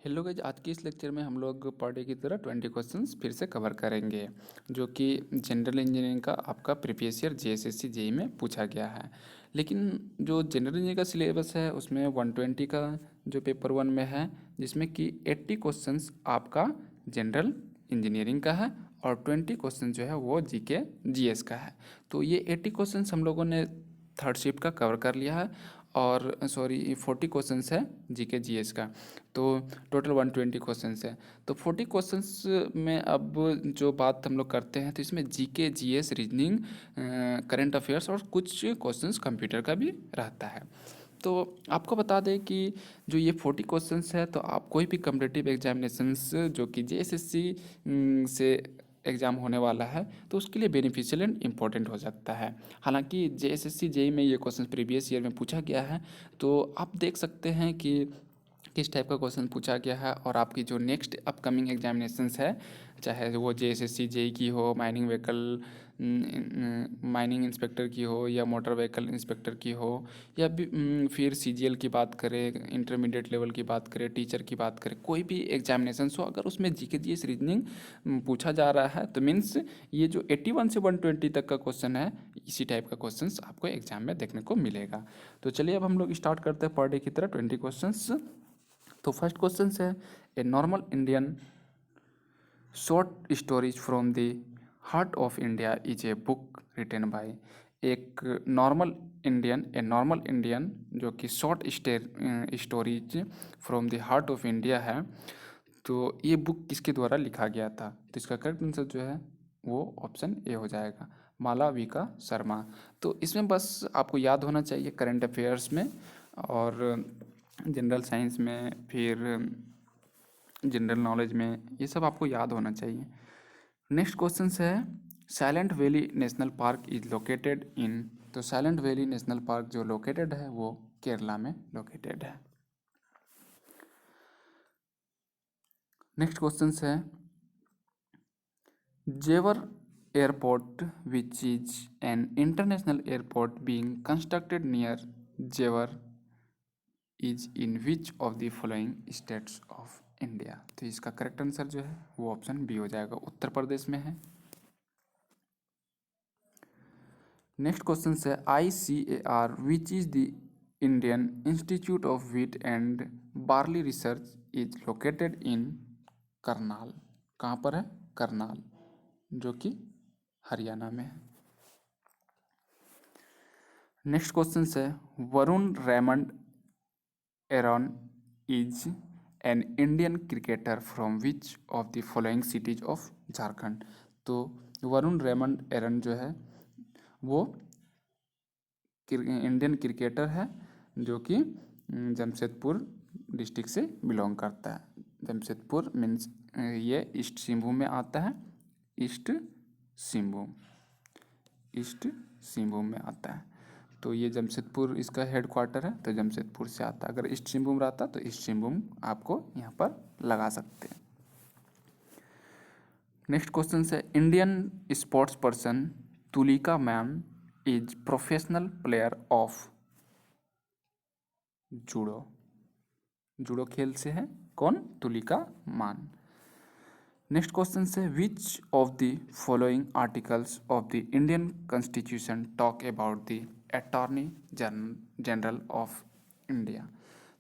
Hello guys, आज के इस लेक्चर में हम लोग पर डे की तरह 20 क्वेश्चंस फिर से कवर करेंगे जो कि जनरल इंजीनियरिंग का आपका प्रीवियस ईयर जेएसएससी जेई में पूछा गया है। लेकिन जो जनरल इंजीनियरिंग का सिलेबस है उसमें 120 का जो पेपर वन में है, जिसमें कि 80 क्वेश्चंस आपका जनरल इंजीनियरिंग का है और 20 क्वेश्चन जो है वो जीके जीएस का है। तो ये 80 क्वेश्चंस हम लोगों ने थर्ड शिफ्ट का कवर कर लिया है और 40 क्वेश्चंस है जीके जीएस का। तो टोटल 120 क्वेश्चंस है। तो 40 क्वेश्चंस में अब जो बात हम लोग करते हैं तो इसमें GK GS reasoning current affairs और कुछ क्वेश्चंस कंप्यूटर का भी रहता है। तो आपको बता दें कि जो ये 40 क्वेश्चंस है तो आप कोई भी कम्पिटिटिव एग्जामिनेशंस जो कि जेएसएससी से एग्ज़ाम होने वाला है तो उसके लिए बेनिफिशियल एंड इम्पोर्टेंट हो सकता है। हालांकि जेएसएससी जेई में ये क्वेश्चन प्रीवियस ईयर में पूछा गया है, तो आप देख सकते हैं कि किस टाइप का क्वेश्चन पूछा गया है और आपकी जो नेक्स्ट अपकमिंग एग्जामिनेशंस है, चाहे वो जेएसएससी जेई की हो, माइनिंग व्हीकल माइनिंग इंस्पेक्टर की हो या मोटर व्हीकल इंस्पेक्टर की हो, या फिर सीजीएल की बात करें, इंटरमीडिएट लेवल की बात करें, टीचर की बात करें, कोई भी एग्जामिनेशन हो अगर उसमें जीके जीएस रीजनिंग पूछा जा रहा है तो मीन्स ये जो 81 से 120 तक का क्वेश्चन है, इसी टाइप का क्वेश्चन आपको एग्जाम में देखने को मिलेगा। तो चलिए अब हम लोग स्टार्ट करते हैं पर डे की तरह 20 क्वेश्चंस। तो फर्स्ट क्वेश्चन है, a normal Indian short stories from the heart of India is a book written by. एक नॉर्मल इंडियन जो कि short stories from the heart of India है, तो ये बुक किसके द्वारा लिखा गया था? तो इसका करेक्ट आंसर जो है वो ऑप्शन ए हो जाएगा, मालाविका शर्मा। तो इसमें बस आपको याद होना चाहिए करंट अफेयर्स में और जनरल साइंस में, फिर जनरल नॉलेज में, ये सब आपको याद होना चाहिए। नेक्स्ट क्वेश्चन है, silent valley national park is located इन। तो साइलेंट वैली नेशनल पार्क जो लोकेटेड है वो केरला में लोकेटेड है। नेक्स्ट क्वेश्चन है, Jewar airport which is an international airport being constructed near Jewar is in which of the following states of India. तो इसका correct answer जो है वो ऑप्शन बी हो जाएगा, उत्तर प्रदेश में है। नेक्स्ट क्वेश्चन है, ICAR which is the Indian institute of wheat and barley research is located इन करनाल। कहाँ पर है? करनाल, जो कि हरियाणा में है। नेक्स्ट क्वेश्चन है, Varun Raymond Aaron is an Indian cricketer from which of the following cities of Jharkhand. तो वरुण रेमंड एरन जो है वो इंडियन क्रिकेटर है जो कि जमशेदपुर डिस्ट्रिक्ट से बिलोंग करता है। जमशेदपुर मीन्स ये ईस्ट सिंहभूम में आता है। ईस्ट सिंहभूम, ईस्ट सिंहभूम में आता है। तो ये जमशेदपुर इसका हेड क्वार्टर है, तो जमशेदपुर से आता है। अगर ईस्ट सिंहभूम रहता तो ईस्ट सिंहभूम आपको यहाँ पर लगा सकते हैं। नेक्स्ट क्वेश्चन है, Indian sports person Tulika ma'am is professional player of judo. Judo खेल से है कौन? तुलिका मान। नेक्स्ट क्वेश्चन से, विच of the following articles of the Indian constitution talk about the attorney general of India.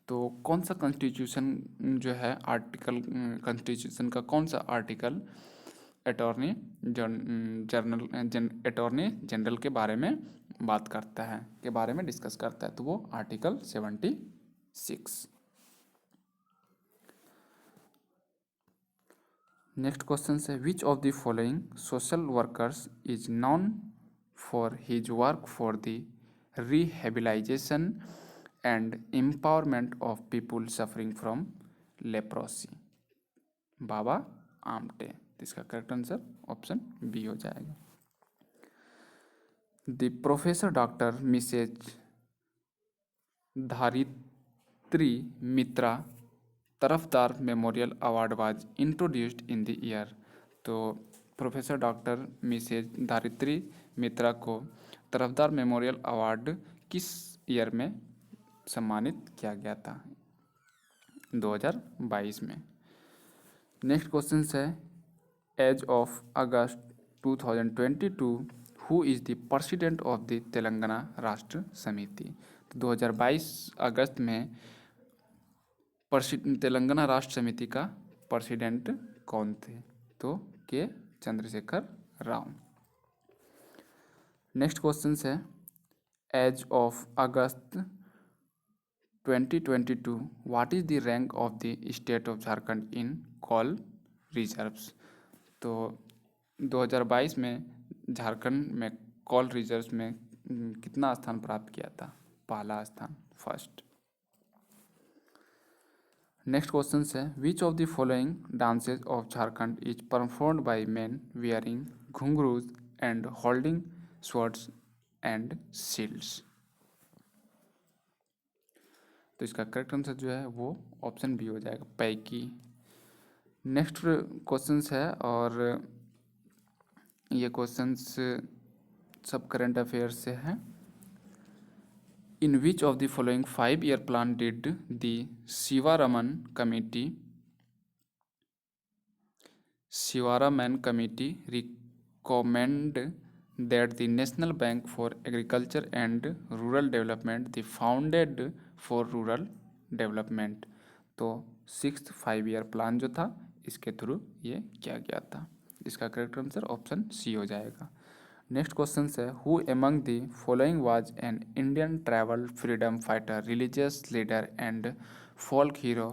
तो कौन सा कॉन्स्टिट्यूशन जो है आर्टिकल, कॉन्स्टिट्यूशन का कौन सा आर्टिकल अटॉर्नी अटॉर्नी जनरल के बारे में बात करता है, के बारे में डिस्कस करता है? तो वो आर्टिकल 76। नेक्स्ट क्वेश्चन है, which of the following social workers is known for his work for the rehabilitation and empowerment of people suffering from leprosy? Baba Amte. तो इसका करेक्ट आंसर ऑप्शन बी हो जाएगा। The professor doctor Mrs Dharitri Mitra Tarafdar memorial award was introduced in the year. तो professor doctor Mrs Dharitri Mitra को Tarafdar memorial award किस year में सम्मानित किया गया था? 2022 में। नेक्स्ट क्वेश्चन है as of August 2022 who is the president of the Telangana Rashtra Samithi. तो 2022 अगस्त में तेलंगाना राष्ट्र समिति का प्रेसिडेंट कौन थे? तो K Chandrashekar Rao. Next question है as of August 2022 what is the rank of the state of Jharkhand in coal reserves. तो 2022 में झारखंड में कॉल रिजर्व्स में कितना स्थान प्राप्त किया था? पहला स्थान, फर्स्ट। नेक्स्ट क्वेश्चन है which of the following dances of Jharkhand is performed by men wearing ghungroos and holding swords and shields. तो इसका करेक्ट आंसर जो है वो ऑप्शन बी हो जाएगा, पैकी। नेक्स्ट क्वेश्चन है और ये क्वेश्चंस सब करंट अफेयर्स से है। In which of the following 5-year plan did the Sivaraman committee recommend that the National Bank for Agriculture and Rural Development the founded for rural development। तो 6th 5-year प्लान जो था इसके through ये किया गया था। इसका करेक्ट आंसर ऑप्शन सी हो जाएगा। नेक्स्ट क्वेश्चन है who among the following was an Indian tribal freedom fighter religious leader and folk hero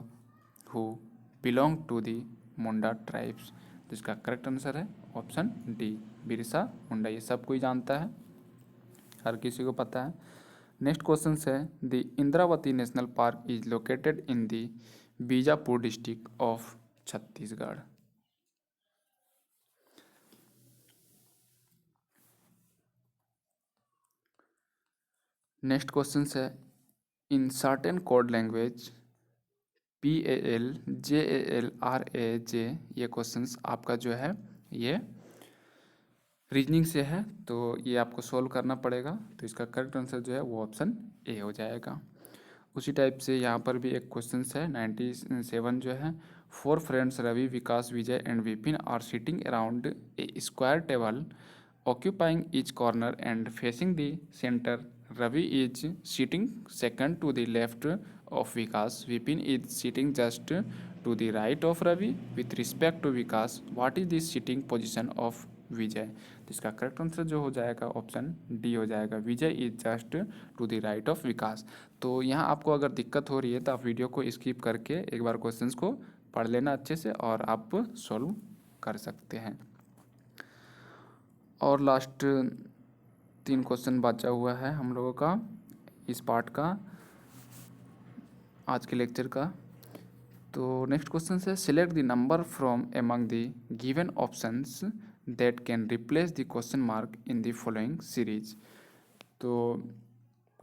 who belong to the Munda tribes. तो इसका करेक्ट आंसर है ऑप्शन डी, बिरसा मुंडा। ये सब कोई जानता है, हर किसी को पता है। नेक्स्ट क्वेश्चन है the Indravati national park is located in the Bijapur district of Chhattisgarh. Next question है in certain code language PAL JAL RAJ। ये क्वेश्चंस आपका जो है ये रीजनिंग से है, तो ये आपको सोल्व करना पड़ेगा। तो इसका करेक्ट आंसर जो है वो ऑप्शन ए हो जाएगा। उसी टाइप से यहाँ पर भी एक क्वेश्चन है 97 जो है 4 friends Ravi Vikas Vijay and Vipin are sitting around a square table occupying each corner and facing the centre. Ravi is sitting second to the left of Vikas. Vipin is sitting just to the right of Ravi. With respect to Vikas, what is the sitting position of Vijay? तो इसका correct answer जो हो जाएगा option D हो जाएगा, Vijay is just to the right of Vikas. तो यहाँ आपको अगर दिक्कत हो रही है तो आप वीडियो को स्किप करके एक बार क्वेश्चंस को पढ़ लेना अच्छे से और आप सॉल्व कर सकते हैं। और लास्ट 3 क्वेश्चन बचा हुआ है हम लोगों का इस पार्ट का, आज के लेक्चर का। तो नेक्स्ट क्वेश्चन है select the number from among the given options that can replace the question mark in the following series. तो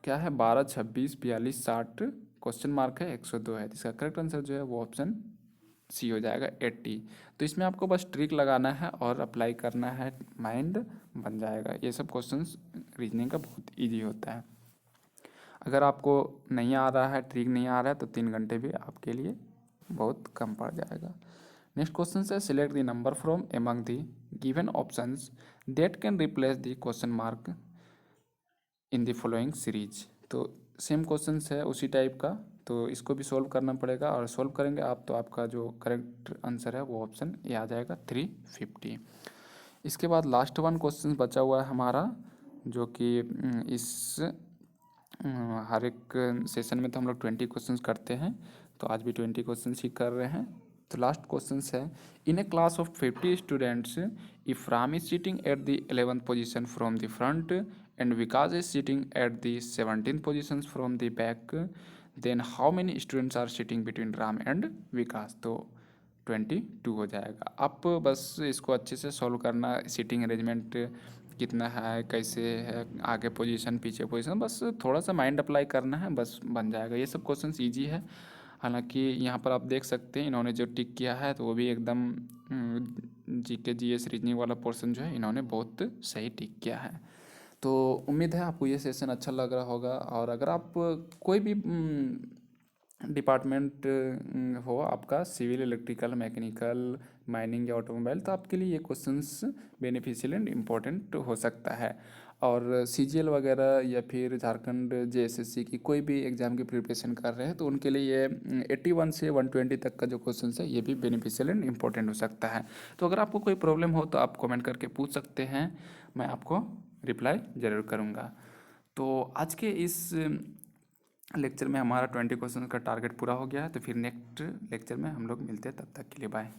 क्या है 12 26 42 60 क्वेश्चन मार्क है 102 है। इसका करेक्ट आंसर जो है वो ऑप्शन सी हो जाएगा 80। तो इसमें आपको बस ट्रिक लगाना है और अप्लाई करना है, माइंड बन जाएगा। ये सब क्वेश्चंस रीजनिंग का बहुत ईजी होता है। अगर आपको नहीं आ रहा है, ट्रिक नहीं आ रहा है, तो 3 घंटे भी आपके लिए बहुत कम पड़ जाएगा। नेक्स्ट क्वेश्चन है select the number from among the given options that can replace the question mark in the following series. तो सेम क्वेश्चन है उसी टाइप का, तो इसको भी सोल्व करना पड़ेगा और सोल्व करेंगे आप तो आपका जो करेक्ट आंसर है वो ऑप्शन ये आ जाएगा 350। इसके बाद लास्ट 1 क्वेश्चन बचा हुआ है हमारा, जो कि इस हर एक सेशन में तो हम लोग 20 क्वेश्चंस करते हैं, तो आज भी 20 क्वेश्चंस ही कर रहे हैं। तो लास्ट क्वेश्चन है in a class of 50 students if Ram is sitting at the 11th position from the front and Vikas is sitting at the 17th position from the back, then how many students are sitting between Ram and Vikas. तो 22 हो जाएगा। आप बस इसको अच्छे से solve करना, seating arrangement कितना है, कैसे है, आगे पोजीशन पीछे पोजीशन, बस थोड़ा सा माइंड अप्लाई करना है, बस बन जाएगा। ये सब क्वेश्चंस इजी है। हालांकि यहाँ पर आप देख सकते हैं इन्होंने जो टिक किया है तो वो भी एकदम GK GS रीजनिंग वाला पोर्शन जो है इन्होंने बहुत सही टिक किया है। तो उम्मीद है आपको ये सेशन अच्छा लग रहा होगा। और अगर आप कोई भी डिपार्टमेंट हो आपका सिविल, इलेक्ट्रिकल, मैकेनिकल, माइनिंग या ऑटोमोबाइल, तो आपके लिए ये क्वेश्चंस बेनिफिशियल एंड इम्पोर्टेंट हो सकता है। और सीजीएल वगैरह या फिर झारखंड जेएसएससी की कोई भी एग्ज़ाम की प्रिपरेशन कर रहे हैं तो उनके लिए ये 81 से 120 तक का जो क्वेश्चन है ये भी बेनिफिशियल एंड इम्पोर्टेंट हो सकता है। तो अगर आपको कोई प्रॉब्लम हो तो आप कमेंट करके पूछ सकते हैं, मैं आपको रिप्लाई ज़रूर करूँगा। तो आज के इस लेक्चर में हमारा 20 क्वेश्चन का टारगेट पूरा हो गया है, तो फिर नेक्स्ट लेक्चर में हम लोग मिलते हैं, तब तक के लिए बाय।